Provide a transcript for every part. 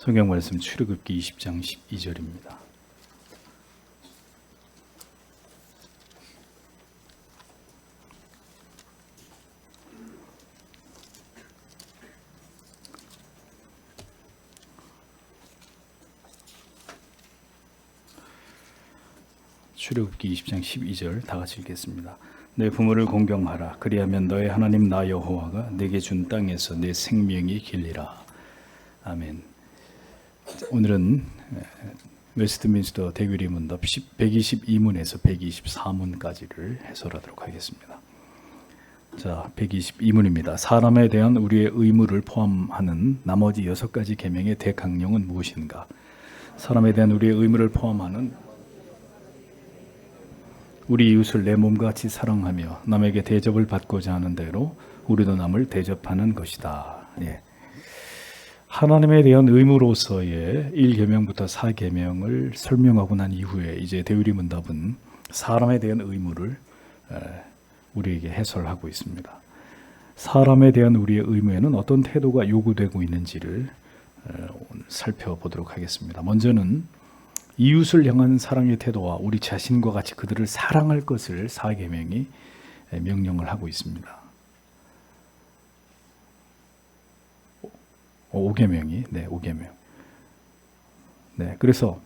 성경 말씀 출애굽기 20장 12절입니다. 출애굽기 20장 12절 다 같이 읽겠습니다. 내 부모를 공경하라. 그리하면 너의 하나님 나 여호와가 내게 준 땅에서 내 생명이 길리라. 아멘. 오늘은 웨스트민스터 대교리 문답 122문에서 124문까지를 해설하도록 하겠습니다. 자, 122문입니다. 사람에 대한 우리의 의무를 포함하는 나머지 6가지 계명의 대강령은 무엇인가? 사람에 대한 우리의 의무를 포함하는 우리 이웃을 내 몸과 같이 사랑하며 남에게 대접을 받고자 하는 대로 우리도 남을 대접하는 것이다. 예. 하나님에 대한 의무로서의 1계명부터 4계명을 설명하고 난 이후에 이제 대유리 문답은 사람에 대한 의무를 우리에게 해설하고 있습니다. 사람에 대한 우리의 의무에는 어떤 태도가 요구되고 있는지를 살펴보도록 하겠습니다. 먼저는 이웃을 향한 사랑의 태도와 우리 자신과 같이 그들을 사랑할 것을 4계명이 명령을 하고 있습니다. 5계명이 5계명. 네, 그래서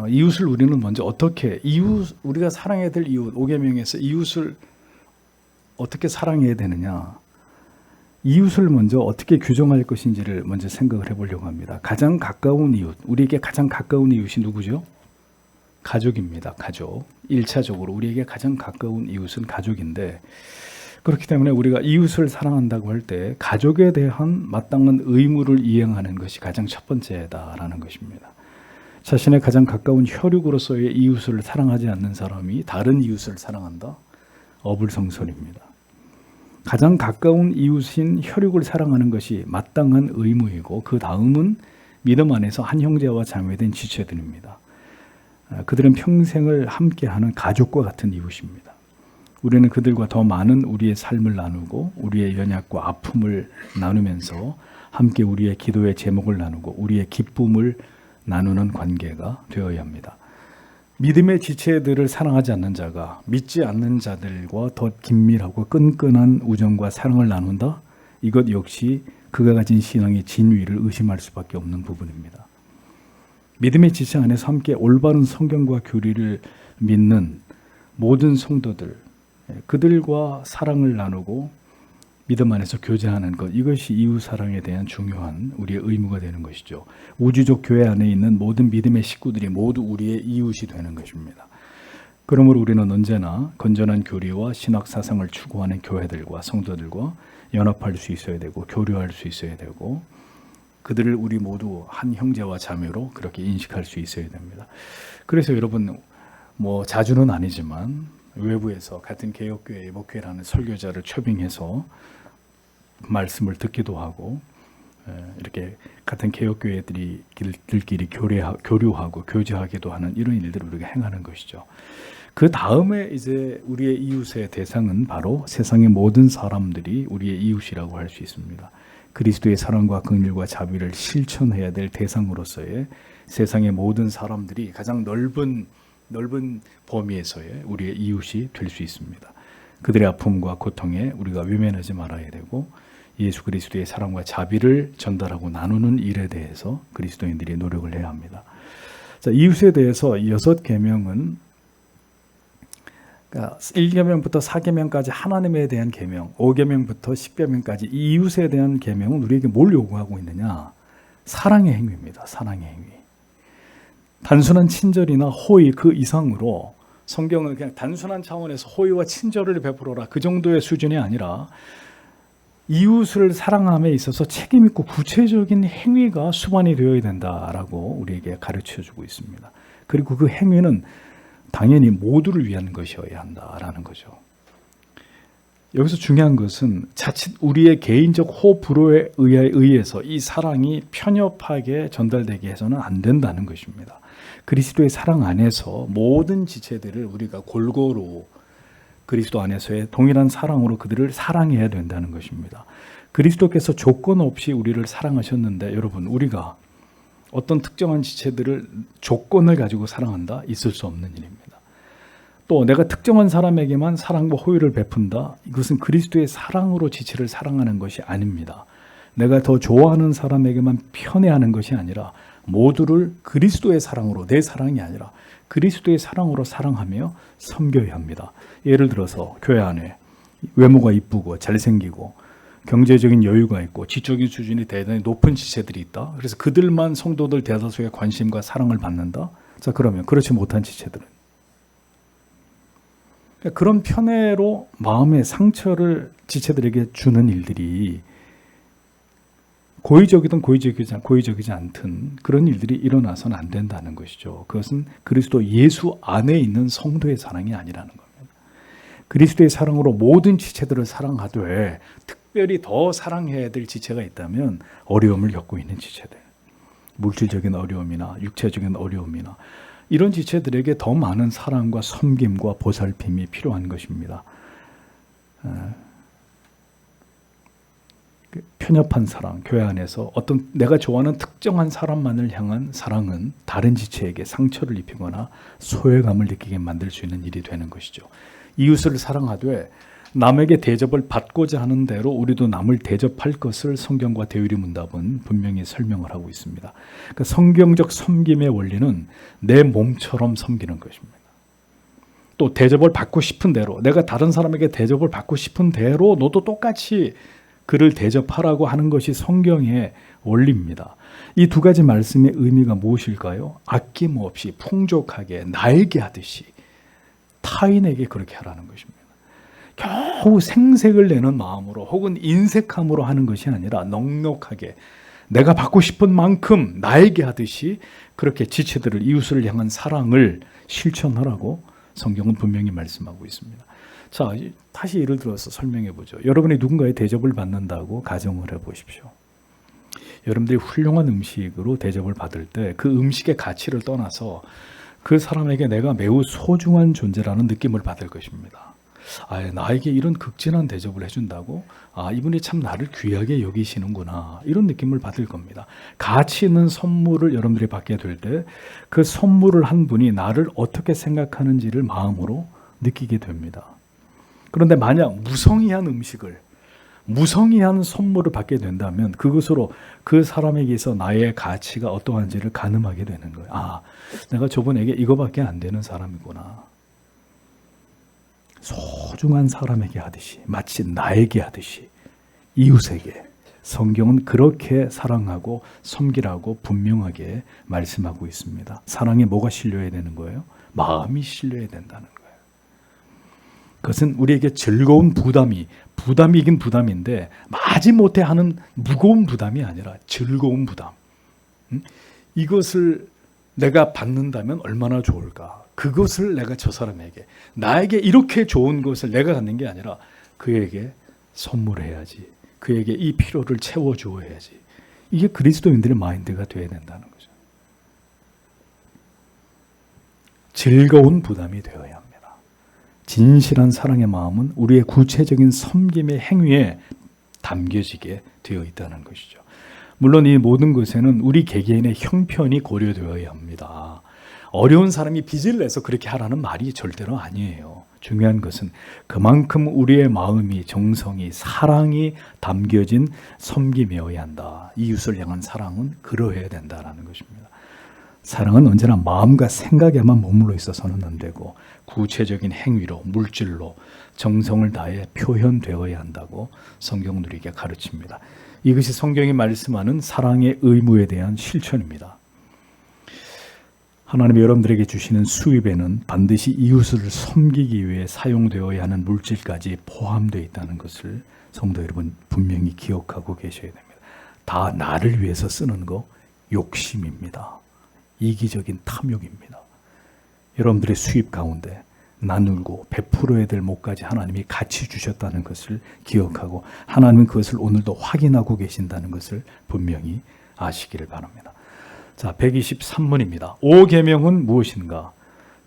이웃을 우리는 먼저 어떻게 우리가 사랑해야 될 이웃 5계명에서 이웃을 어떻게 사랑해야 되느냐? 이웃을 먼저 어떻게 규정할 것인지를 먼저 생각을 해보려고 합니다. 가장 가까운 이웃, 우리에게 가장 가까운 이웃이 누구죠? 가족입니다. 가족. 1차적으로 우리에게 가장 가까운 이웃은 가족인데, 그렇기 때문에 우리가 이웃을 사랑한다고 할 때 가족에 대한 마땅한 의무를 이행하는 것이 가장 첫 번째다라는 것입니다. 자신의 가장 가까운 혈육으로서의 이웃을 사랑하지 않는 사람이 다른 이웃을 사랑한다? 어불성설입니다. 가장 가까운 이웃인 혈육을 사랑하는 것이 마땅한 의무이고 그 다음은 믿음 안에서 한 형제와 자매된 지체들입니다. 그들은 평생을 함께하는 가족과 같은 이웃입니다. 우리는 그들과 더 많은 우리의 삶을 나누고 우리의 연약과 아픔을 나누면서 함께 우리의 기도의 제목을 나누고 우리의 기쁨을 나누는 관계가 되어야 합니다. 믿음의 지체들을 사랑하지 않는 자가 믿지 않는 자들과 더 긴밀하고 끈끈한 우정과 사랑을 나눈다? 이것 역시 그가 가진 신앙의 진위를 의심할 수밖에 없는 부분입니다. 믿음의 지체 안에서 함께 올바른 성경과 교리를 믿는 모든 성도들, 그들과 사랑을 나누고 믿음 안에서 교제하는 것, 이것이 이웃 사랑에 대한 중요한 우리의 의무가 되는 것이죠. 우주적 교회 안에 있는 모든 믿음의 식구들이 모두 우리의 이웃이 되는 것입니다. 그러므로 우리는 언제나 건전한 교리와 신학 사상을 추구하는 교회들과 성도들과 연합할 수 있어야 되고 교류할 수 있어야 되고 그들을 우리 모두 한 형제와 자매로 그렇게 인식할 수 있어야 됩니다. 그래서 여러분 자주는 아니지만 외부에서 같은 개혁교회, 목회라는 설교자를 초빙해서 말씀을 듣기도 하고 이렇게 같은 개혁교회들끼리 교류하고 교제하기도 하는 이런 일들을 우리가 행하는 것이죠. 그 다음에 이제 우리의 이웃의 대상은 바로 세상의 모든 사람들이 우리의 이웃이라고 할 수 있습니다. 그리스도의 사랑과 긍휼과 자비를 실천해야 될 대상으로서의 세상의 모든 사람들이 가장 넓은 범위에서의 우리의 이웃이 될 수 있습니다. 그들의 아픔과 고통에 우리가 외면하지 말아야 되고 예수 그리스도의 사랑과 자비를 전달하고 나누는 일에 대해서 그리스도인들이 노력을 해야 합니다. 자, 이웃에 대해서 6계명은 1계명부터 4계명까지 하나님에 대한 계명, 5계명부터 10계명까지 이웃에 대한 계명은 우리에게 뭘 요구하고 있느냐? 사랑의 행위입니다. 사랑의 행위. 단순한 친절이나 호의 그 이상으로 성경은 그냥 단순한 차원에서 호의와 친절을 베풀어라 그 정도의 수준이 아니라 이웃을 사랑함에 있어서 책임있고 구체적인 행위가 수반이 되어야 된다라고 우리에게 가르쳐주고 있습니다. 그리고 그 행위는 당연히 모두를 위한 것이어야 한다라는 거죠. 여기서 중요한 것은 자칫 우리의 개인적 호불호에 의해서 이 사랑이 편협하게 전달되게 해서는 안 된다는 것입니다. 그리스도의 사랑 안에서 모든 지체들을 우리가 골고루 그리스도 안에서의 동일한 사랑으로 그들을 사랑해야 된다는 것입니다. 그리스도께서 조건 없이 우리를 사랑하셨는데 여러분, 우리가 어떤 특정한 지체들을 조건을 가지고 사랑한다? 있을 수 없는 일입니다. 또 내가 특정한 사람에게만 사랑과 호의를 베푼다? 이것은 그리스도의 사랑으로 지체를 사랑하는 것이 아닙니다. 내가 더 좋아하는 사람에게만 편애하는 것이 아니라 모두를 그리스도의 사랑으로, 내 사랑이 아니라 그리스도의 사랑으로 사랑하며 섬겨야 합니다. 예를 들어서 교회 안에 외모가 이쁘고 잘생기고 경제적인 여유가 있고 지적인 수준이 대단히 높은 지체들이 있다. 그래서 그들만 성도들 대다수의 관심과 사랑을 받는다. 자, 그러면 그렇지 못한 지체들은, 그런 편애로 마음의 상처를 지체들에게 주는 일들이 고의적이든 고의적이지 않든 그런 일들이 일어나서는 안 된다는 것이죠. 그것은 그리스도 예수 안에 있는 성도의 사랑이 아니라는 겁니다. 그리스도의 사랑으로 모든 지체들을 사랑하되 특별히 더 사랑해야 될 지체가 있다면 어려움을 겪고 있는 지체들, 물질적인 어려움이나 육체적인 어려움이나 이런 지체들에게 더 많은 사랑과 섬김과 보살핌이 필요한 것입니다. 편협한 사랑, 교회 안에서 어떤 내가 좋아하는 특정한 사람만을 향한 사랑은 다른 지체에게 상처를 입히거나 소외감을 느끼게 만들 수 있는 일이 되는 것이죠. 이웃을 사랑하되 남에게 대접을 받고자 하는 대로 우리도 남을 대접할 것을 성경과 대의리 문답은 분명히 설명을 하고 있습니다. 그러니까 성경적 섬김의 원리는 내 몸처럼 섬기는 것입니다. 또 대접을 받고 싶은 대로, 내가 다른 사람에게 대접을 받고 싶은 대로 너도 똑같이 그를 대접하라고 하는 것이 성경의 원리입니다. 이 두 가지 말씀의 의미가 무엇일까요? 아낌없이 풍족하게 나에게 하듯이 타인에게 그렇게 하라는 것입니다. 겨우 생색을 내는 마음으로 혹은 인색함으로 하는 것이 아니라 넉넉하게 내가 받고 싶은 만큼 나에게 하듯이 그렇게 지체들을, 이웃을 향한 사랑을 실천하라고 성경은 분명히 말씀하고 있습니다. 자, 다시 예를 들어서 설명해 보죠. 여러분이 누군가의 대접을 받는다고 가정을 해 보십시오. 여러분들이 훌륭한 음식으로 대접을 받을 때 그 음식의 가치를 떠나서 그 사람에게 내가 매우 소중한 존재라는 느낌을 받을 것입니다. 나에게 이런 극진한 대접을 해준다고? 이분이 참 나를 귀하게 여기시는구나. 이런 느낌을 받을 겁니다. 가치 있는 선물을 여러분들이 받게 될 때 그 선물을 한 분이 나를 어떻게 생각하는지를 마음으로 느끼게 됩니다. 그런데 만약 무성의한 음식을, 무성의한 선물을 받게 된다면 그것으로 그 사람에게서 나의 가치가 어떠한지를 가늠하게 되는 거예요. 내가 저분에게 이거밖에 안 되는 사람이구나. 소중한 사람에게 하듯이, 마치 나에게 하듯이 이웃에게 성경은 그렇게 사랑하고 섬기라고 분명하게 말씀하고 있습니다. 사랑에 뭐가 실려야 되는 거예요? 마음이 실려야 된다는 거예요. 그것은 우리에게 즐거운 부담이긴 부담인데 마지못해 하는 무거운 부담이 아니라 즐거운 부담. 이것을 내가 받는다면 얼마나 좋을까? 그것을 내가 저 사람에게, 나에게 이렇게 좋은 것을 내가 갖는 게 아니라 그에게 선물해야지. 그에게 이 필요를 채워주어야지. 이게 그리스도인들의 마인드가 되어야 된다는 거죠. 즐거운 부담이 되어야 합니다. 진실한 사랑의 마음은 우리의 구체적인 섬김의 행위에 담겨지게 되어 있다는 것이죠. 물론 이 모든 것에는 우리 개개인의 형편이 고려되어야 합니다. 어려운 사람이 빚을 내서 그렇게 하라는 말이 절대로 아니에요. 중요한 것은 그만큼 우리의 마음이, 정성이, 사랑이 담겨진 섬김이어야 한다. 이웃을 향한 사랑은 그러해야 된다는 것입니다. 사랑은 언제나 마음과 생각에만 머물러 있어서는 안 되고 구체적인 행위로, 물질로 정성을 다해 표현되어야 한다고 성경은 우리에게 가르칩니다. 이것이 성경이 말씀하는 사랑의 의무에 대한 실천입니다. 하나님이 여러분들에게 주시는 수입에는 반드시 이웃을 섬기기 위해 사용되어야 하는 물질까지 포함되어 있다는 것을 성도 여러분 분명히 기억하고 계셔야 됩니다. 다 나를 위해서 쓰는 거 욕심입니다. 이기적인 탐욕입니다. 여러분들의 수입 가운데 나누고 베풀어야 될 몫까지 하나님이 같이 주셨다는 것을 기억하고 하나님은 그것을 오늘도 확인하고 계신다는 것을 분명히 아시기를 바랍니다. 자, 123문입니다. 5계명은 무엇인가?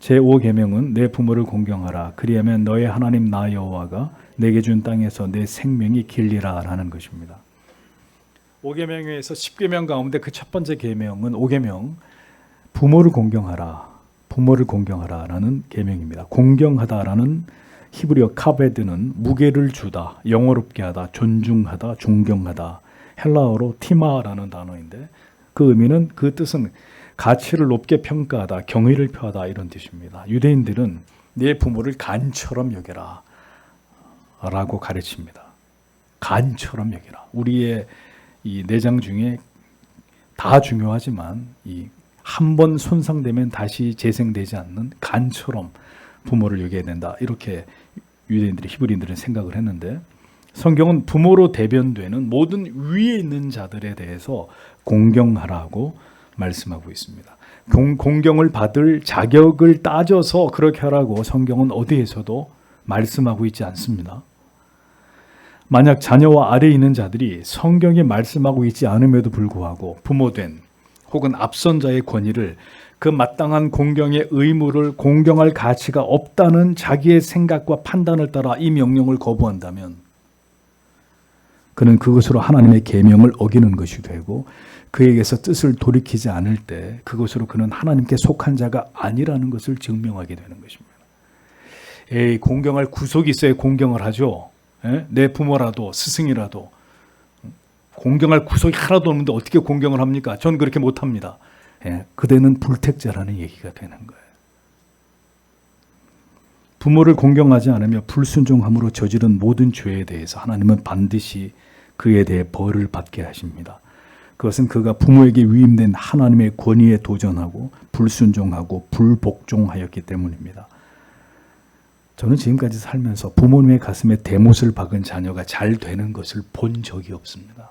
제5계명은 내 부모를 공경하라. 그리하면 너의 하나님 나 여호와가 내게 준 땅에서 내 생명이 길리라 라는 것입니다. 5계명에서 10계명 가운데 그 첫 번째 계명은 5계명, 부모를 공경하라. 부모를 공경하라 라는 계명입니다. 공경하다라는 히브리어 카베드는 무게를 주다, 영어롭게 하다, 존중하다, 존경하다. 헬라어로 티마라는 단어인데 그 의미는, 그 뜻은 가치를 높게 평가하다, 경의를 표하다 이런 뜻입니다. 유대인들은 내 부모를 간처럼 여겨라 라고 가르칩니다. 간처럼 여겨라. 우리의 이 내장 중에 다 중요하지만 이 한 번 손상되면 다시 재생되지 않는 간처럼 부모를 여겨야 된다. 이렇게 유대인들이, 히브리인들은 생각을 했는데, 성경은 부모로 대변되는 모든 위에 있는 자들에 대해서 공경하라고 말씀하고 있습니다. 공경을 받을 자격을 따져서 그렇게 하라고 성경은 어디에서도 말씀하고 있지 않습니다. 만약 자녀와 아래에 있는 자들이 성경이 말씀하고 있지 않음에도 불구하고 부모된 혹은 앞선 자의 권위를, 그 마땅한 공경의 의무를 공경할 가치가 없다는 자기의 생각과 판단을 따라 이 명령을 거부한다면 그는 그것으로 하나님의 계명을 어기는 것이 되고, 그에게서 뜻을 돌이키지 않을 때 그것으로 그는 하나님께 속한 자가 아니라는 것을 증명하게 되는 것입니다. 공경할 구속이 있어야 공경을 하죠. 내 부모라도 스승이라도 공경할 구속이 하나도 없는데 어떻게 공경을 합니까? 전 그렇게 못합니다. 그대는 불택자라는 얘기가 되는 거예요. 부모를 공경하지 않으며 불순종함으로 저지른 모든 죄에 대해서 하나님은 반드시 그에 대해 벌을 받게 하십니다. 그것은 그가 부모에게 위임된 하나님의 권위에 도전하고 불순종하고 불복종하였기 때문입니다. 저는 지금까지 살면서 부모님의 가슴에 대못을 박은 자녀가 잘 되는 것을 본 적이 없습니다.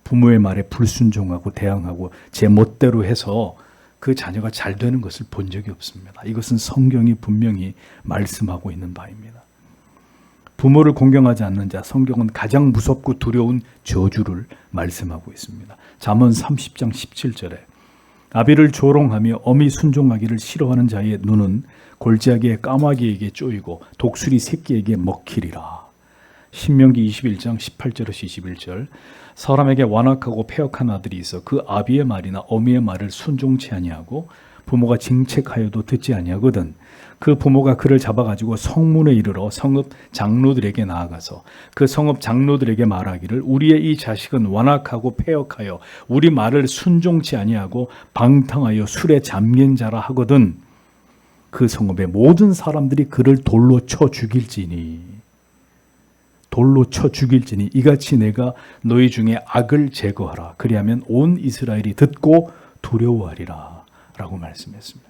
부모의 말에 불순종하고 대항하고 제 멋대로 해서 그 자녀가 잘 되는 것을 본 적이 없습니다. 이것은 성경이 분명히 말씀하고 있는 바입니다. 부모를 공경하지 않는 자, 성경은 가장 무섭고 두려운 저주를 말씀하고 있습니다. 잠언 30장 17절에 아비를 조롱하며 어미 순종하기를 싫어하는 자의 눈은 골짜기의 까마귀에게 쪼이고 독수리 새끼에게 먹히리라. 신명기 21장 18절에서 21절, 사람에게 완악하고 패역한 아들이 있어 그 아비의 말이나 어미의 말을 순종치 아니하고 부모가 징책하여도 듣지 아니하거든 그 부모가 그를 잡아가지고 성문에 이르러 성읍 장로들에게 나아가서 그 성읍 장로들에게 말하기를 우리의 이 자식은 완악하고 패역하여 우리 말을 순종치 아니하고 방탕하여 술에 잠긴 자라 하거든 그 성읍의 모든 사람들이 그를 돌로 쳐 죽일지니 이같이 내가 너희 중에 악을 제거하라. 그리하면 온 이스라엘이 듣고 두려워하리라 라고 말씀했습니다.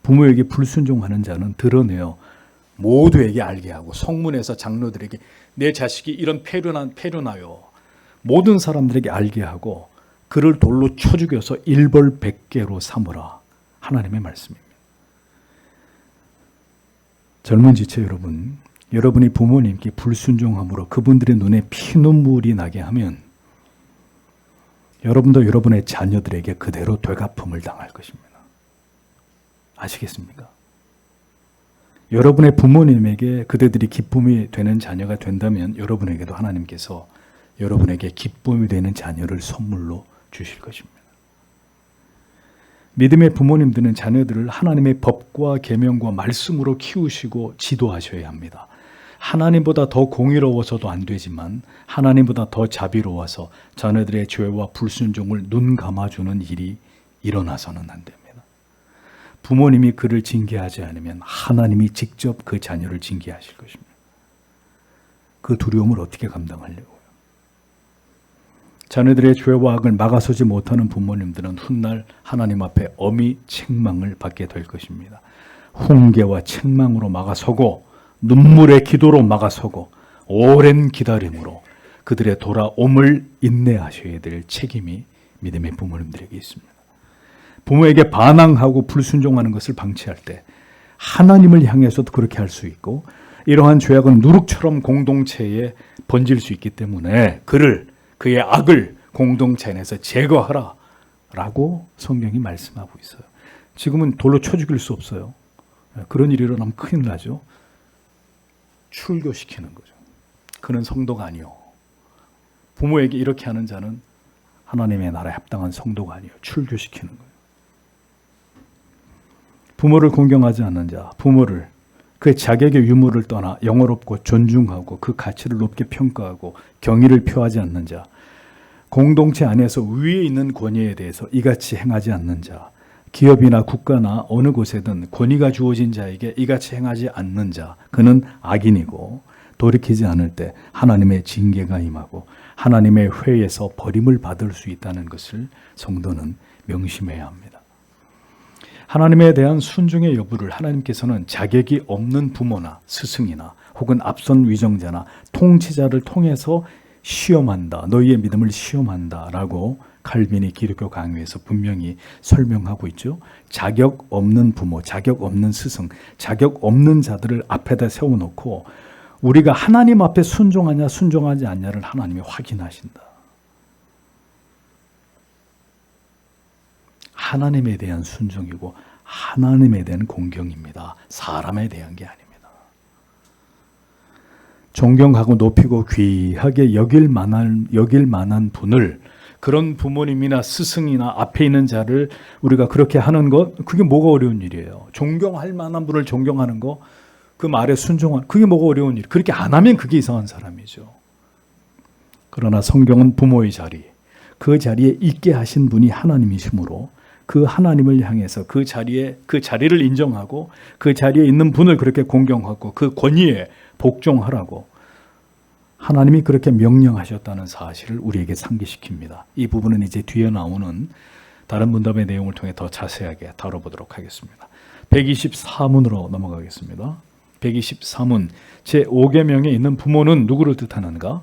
부모에게 불순종하는 자는 드러내어 모두에게 알게 하고 성문에서 장로들에게 내 자식이 이런 패륜하여 모든 사람들에게 알게 하고 그를 돌로 쳐 죽여서 일벌백계로 삼으라. 하나님의 말씀입니다. 젊은 지체 여러분, 여러분이 부모님께 불순종함으로 그분들의 눈에 피눈물이 나게 하면 여러분도 여러분의 자녀들에게 그대로 되갚음을 당할 것입니다. 아시겠습니까? 여러분의 부모님에게 그대들이 기쁨이 되는 자녀가 된다면 여러분에게도 하나님께서 여러분에게 기쁨이 되는 자녀를 선물로 주실 것입니다. 믿음의 부모님들은 자녀들을 하나님의 법과 계명과 말씀으로 키우시고 지도하셔야 합니다. 하나님보다 더 공의로워서도 안 되지만 하나님보다 더 자비로워서 자녀들의 죄와 불순종을 눈 감아주는 일이 일어나서는 안 됩니다. 부모님이 그를 징계하지 않으면 하나님이 직접 그 자녀를 징계하실 것입니다. 그 두려움을 어떻게 감당하려고요? 자녀들의 죄와 악을 막아서지 못하는 부모님들은 훗날 하나님 앞에 엄히 책망을 받게 될 것입니다. 훈계와 책망으로 막아서고 눈물의 기도로 막아서고 오랜 기다림으로 그들의 돌아옴을 인내하셔야 될 책임이 믿음의 부모님들에게 있습니다. 부모에게 반항하고 불순종하는 것을 방치할 때 하나님을 향해서도 그렇게 할 수 있고 이러한 죄악은 누룩처럼 공동체에 번질 수 있기 때문에 그의 악을 공동체 안에서 제거하라 라고 성경이 말씀하고 있어요. 지금은 돌로 쳐 죽일 수 없어요. 그런 일이 일어나면 큰일 나죠. 출교시키는 거죠. 그는 성도가 아니요. 부모에게 이렇게 하는 자는 하나님의 나라에 합당한 성도가 아니요. 출교시키는 거예요. 부모를 공경하지 않는 자, 부모를 그의 자격의 유무를 떠나 영어롭고 존중하고 그 가치를 높게 평가하고 경의를 표하지 않는 자, 공동체 안에서 위에 있는 권위에 대해서 이같이 행하지 않는 자, 기업이나 국가나 어느 곳에든 권위가 주어진 자에게 이같이 행하지 않는 자, 그는 악인이고 돌이키지 않을 때 하나님의 징계가 임하고 하나님의 회에서 버림을 받을 수 있다는 것을 성도는 명심해야 합니다. 하나님에 대한 순종의 여부를 하나님께서는 자격이 없는 부모나 스승이나 혹은 앞선 위정자나 통치자를 통해서 시험한다. 너희의 믿음을 시험한다. 라고 칼빈이 기독교 강요에서 분명히 설명하고 있죠. 자격 없는 부모, 자격 없는 스승, 자격 없는 자들을 앞에다 세워놓고 우리가 하나님 앞에 순종하냐 순종하지 않냐를 하나님이 확인하신다. 하나님에 대한 순종이고 하나님에 대한 공경입니다. 사람에 대한 게 아닙니다. 존경하고 높이고 귀하게 여길 만한 분을, 그런 부모님이나 스승이나 앞에 있는 자를 우리가 그렇게 하는 것, 그게 뭐가 어려운 일이에요. 존경할 만한 분을 존경하는 거, 그 말에 순종하는, 그게 뭐가 어려운 일. 그렇게 안 하면 그게 이상한 사람이죠. 그러나 성경은 부모의 자리, 그 자리에 있게 하신 분이 하나님이시므로 그 하나님을 향해서 그 자리를 인정하고 그 자리에 있는 분을 그렇게 공경하고 그 권위에 복종하라고 하나님이 그렇게 명령하셨다는 사실을 우리에게 상기시킵니다. 이 부분은 이제 뒤에 나오는 다른 문답의 내용을 통해 더 자세하게 다뤄보도록 하겠습니다. 124문으로 넘어가겠습니다. 124문 제5계명에 있는 부모는 누구를 뜻하는가?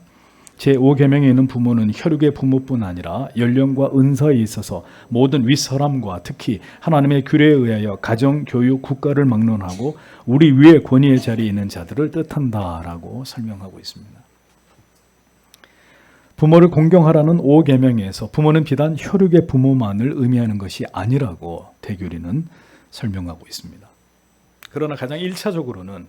제5계명에 있는 부모는 혈육의 부모뿐 아니라 연령과 은사에 있어서 모든 윗사람과 특히 하나님의 규례에 의하여 가정, 교육, 국가를 막론하고 우리 위에 권위의 자리에 있는 자들을 뜻한다라고 설명하고 있습니다. 부모를 공경하라는 5계명에서 부모는 비단 혈육의 부모만을 의미하는 것이 아니라고 대교리는 설명하고 있습니다. 그러나 가장 1차적으로는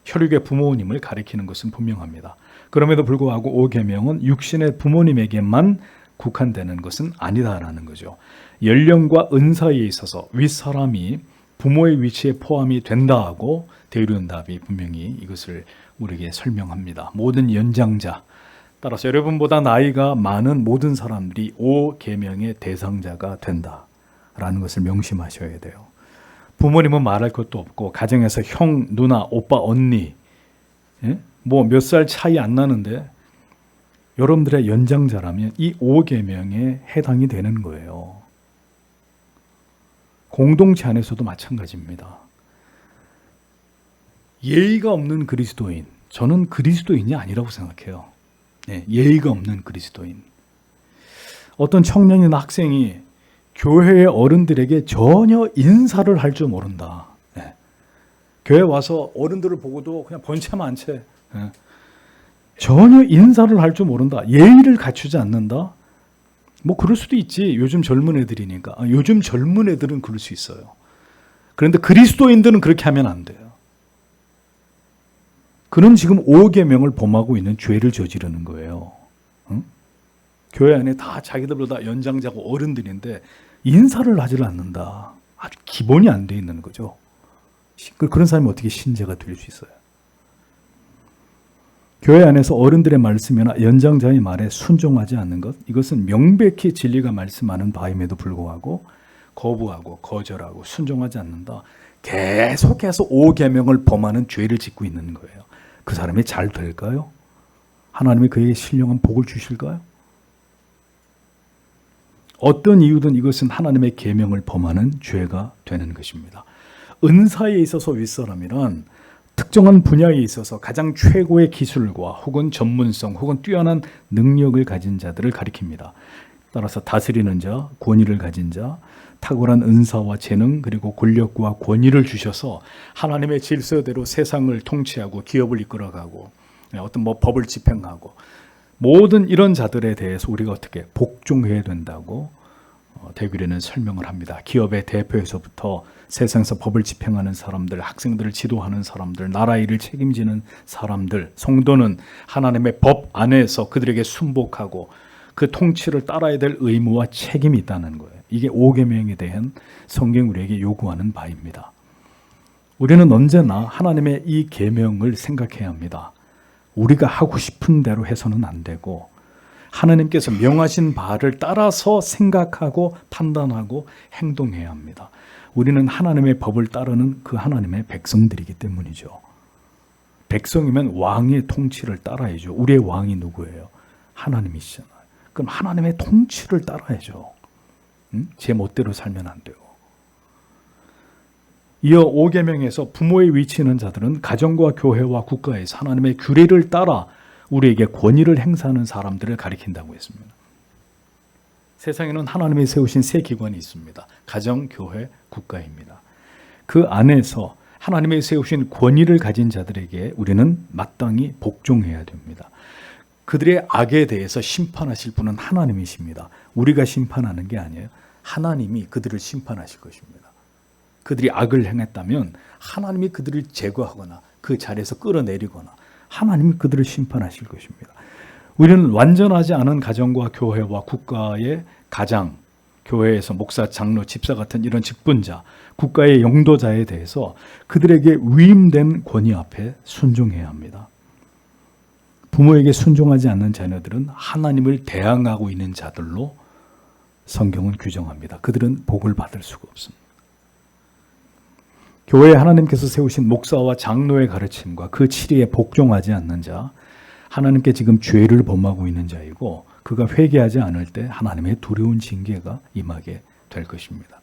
혈육의 부모님을 가리키는 것은 분명합니다. 그럼에도 불구하고 5계명은 육신의 부모님에게만 국한되는 것은 아니다라는 거죠. 연령과 은사에 있어서 윗사람이 부모의 위치에 포함이 된다고 대륜답이 분명히 이것을 우리에게 설명합니다. 모든 연장자, 따라서 여러분보다 나이가 많은 모든 사람들이 5계명의 대상자가 된다라는 것을 명심하셔야 돼요. 부모님은 말할 것도 없고 가정에서 형, 누나, 오빠, 언니 뭐 몇 살 차이 안 나는데 여러분들의 연장자라면 이 5계명에 해당이 되는 거예요. 공동체 안에서도 마찬가지입니다. 예의가 없는 그리스도인, 저는 그리스도인이 아니라고 생각해요. 예의가 없는 그리스도인. 어떤 청년이나 학생이 교회의 어른들에게 전혀 인사를 할 줄 모른다. 교회 와서 어른들을 보고도 그냥 번체만 한 채 전혀 인사를 할 줄 모른다. 예의를 갖추지 않는다. 뭐 그럴 수도 있지. 요즘 젊은 애들이니까. 요즘 젊은 애들은 그럴 수 있어요. 그런데 그리스도인들은 그렇게 하면 안 돼요. 그는 지금 5계명을 범하고 있는 죄를 저지르는 거예요. 응? 교회 안에 다 자기들보다 연장자고 어른들인데 인사를 하지 않는다. 아주 기본이 안 돼 있는 거죠. 그런 사람이 어떻게 신자가 될 수 있어요? 교회 안에서 어른들의 말씀이나 연장자의 말에 순종하지 않는 것, 이것은 명백히 진리가 말씀하는 바임에도 불구하고 거부하고 거절하고 순종하지 않는다. 계속해서 5계명을 범하는 죄를 짓고 있는 거예요. 그 사람이 잘 될까요? 하나님이 그에게 신령한 복을 주실까요? 어떤 이유든 이것은 하나님의 계명을 범하는 죄가 되는 것입니다. 은사에 있어서 윗사람이란 특정한 분야에 있어서 가장 최고의 기술과 혹은 전문성 혹은 뛰어난 능력을 가진 자들을 가리킵니다. 따라서 다스리는 자, 권위를 가진 자, 탁월한 은사와 재능 그리고 권력과 권위를 주셔서 하나님의 질서대로 세상을 통치하고 기업을 이끌어가고 어떤 뭐 법을 집행하고 모든 이런 자들에 대해서 우리가 어떻게 복종해야 된다고 대규례는 설명을 합니다. 기업의 대표에서부터 세상에서 법을 집행하는 사람들, 학생들을 지도하는 사람들, 나라 일을 책임지는 사람들, 성도는 하나님의 법 안에서 그들에게 순복하고 그 통치를 따라야 될 의무와 책임이 있다는 거예요. 이게 5계명에 대한 성경 우리에게 요구하는 바입니다. 우리는 언제나 하나님의 이 계명을 생각해야 합니다. 우리가 하고 싶은 대로 해서는 안 되고 하나님께서 명하신 바를 따라서 생각하고 판단하고 행동해야 합니다. 우리는 하나님의 법을 따르는 그 하나님의 백성들이기 때문이죠. 백성이면 왕의 통치를 따라야죠. 우리의 왕이 누구예요? 하나님이시잖아요. 그럼 하나님의 통치를 따라야죠. 제 멋대로 살면 안 되고. 이어 5계명에서 부모의 위치 있는 자들은 가정과 교회와 국가에서 하나님의 규례를 따라 우리에게 권위를 행사하는 사람들을 가리킨다고 했습니다. 세상에는 하나님이 세우신 세 기관이 있습니다. 가정, 교회, 국가입니다. 그 안에서 하나님이 세우신 권위를 가진 자들에게 우리는 마땅히 복종해야 됩니다. 그들의 악에 대해서 심판하실 분은 하나님이십니다. 우리가 심판하는 게 아니에요. 하나님이 그들을 심판하실 것입니다. 그들이 악을 행했다면 하나님이 그들을 제거하거나 그 자리에서 끌어내리거나 하나님이 그들을 심판하실 것입니다. 우리는 완전하지 않은 가정과 교회와 국가의 가장, 교회에서 목사, 장로, 집사 같은 이런 직분자, 국가의 영도자에 대해서 그들에게 위임된 권위 앞에 순종해야 합니다. 부모에게 순종하지 않는 자녀들은 하나님을 대항하고 있는 자들로 성경은 규정합니다. 그들은 복을 받을 수가 없습니다. 교회에 하나님께서 세우신 목사와 장로의 가르침과 그 치리에 복종하지 않는 자, 하나님께 지금 죄를 범하고 있는 자이고 그가 회개하지 않을 때 하나님의 두려운 징계가 임하게 될 것입니다.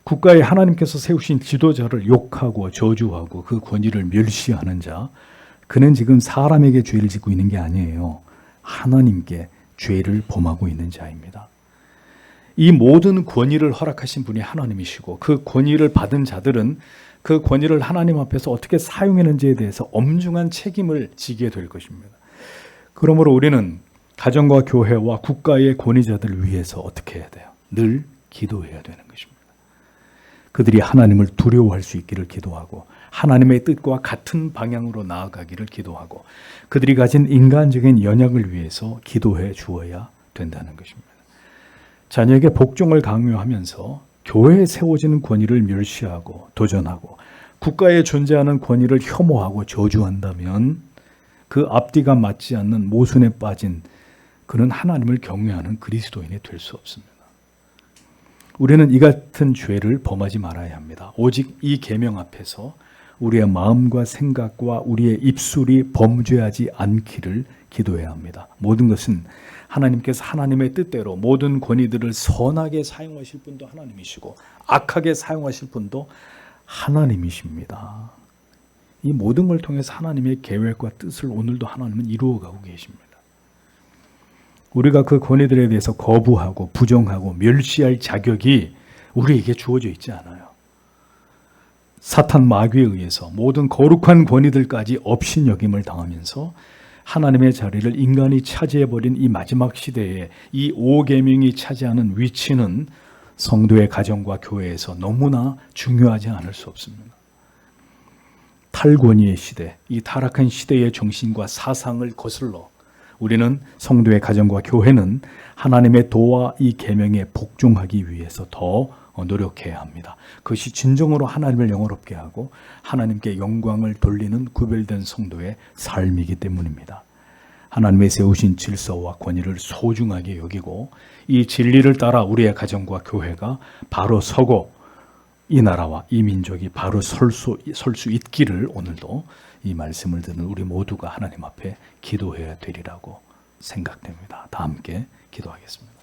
국가에 하나님께서 세우신 지도자를 욕하고 저주하고 그 권위를 멸시하는 자, 그는 지금 사람에게 죄를 짓고 있는 게 아니에요. 하나님께 죄를 범하고 있는 자입니다. 이 모든 권위를 허락하신 분이 하나님이시고 그 권위를 받은 자들은 그 권위를 하나님 앞에서 어떻게 사용했는지에 대해서 엄중한 책임을 지게 될 것입니다. 그러므로 우리는 가정과 교회와 국가의 권위자들을 위해서 어떻게 해야 돼요? 늘 기도해야 되는 것입니다. 그들이 하나님을 두려워할 수 있기를 기도하고 하나님의 뜻과 같은 방향으로 나아가기를 기도하고 그들이 가진 인간적인 연약을 위해서 기도해 주어야 된다는 것입니다. 자녀에게 복종을 강요하면서 교회에 세워지는 권위를 멸시하고 도전하고 국가에 존재하는 권위를 혐오하고 저주한다면 그 앞뒤가 맞지 않는 모순에 빠진 그는 하나님을 경외하는 그리스도인이 될 수 없습니다. 우리는 이 같은 죄를 범하지 말아야 합니다. 오직 이 계명 앞에서 우리의 마음과 생각과 우리의 입술이 범죄하지 않기를 기도해야 합니다. 모든 것은 하나님께서 하나님의 뜻대로 모든 권위들을 선하게 사용하실 분도 하나님이시고 악하게 사용하실 분도 하나님이십니다. 이 모든 걸 통해서 하나님의 계획과 뜻을 오늘도 하나님은 이루어가고 계십니다. 우리가 그 권위들에 대해서 거부하고 부정하고 멸시할 자격이 우리에게 주어져 있지 않아요. 사탄 마귀에 의해서 모든 거룩한 권위들까지 업신여김을 당하면서 하나님의 자리를 인간이 차지해버린 이 마지막 시대에 이 5계명이 차지하는 위치는 성도의 가정과 교회에서 너무나 중요하지 않을 수 없습니다. 탈권위의 시대, 이 타락한 시대의 정신과 사상을 거슬러 우리는 성도의 가정과 교회는 하나님의 도와 이 계명에 복종하기 위해서 더 노력해야 합니다. 그것이 진정으로 하나님을 영화롭게 하고 하나님께 영광을 돌리는 구별된 성도의 삶이기 때문입니다. 하나님의 세우신 질서와 권위를 소중하게 여기고 이 진리를 따라 우리의 가정과 교회가 바로 서고 이 나라와 이 민족이 바로 설 수 있기를 오늘도 이 말씀을 듣는 우리 모두가 하나님 앞에 기도해야 되리라고 생각됩니다. 다 함께 기도하겠습니다.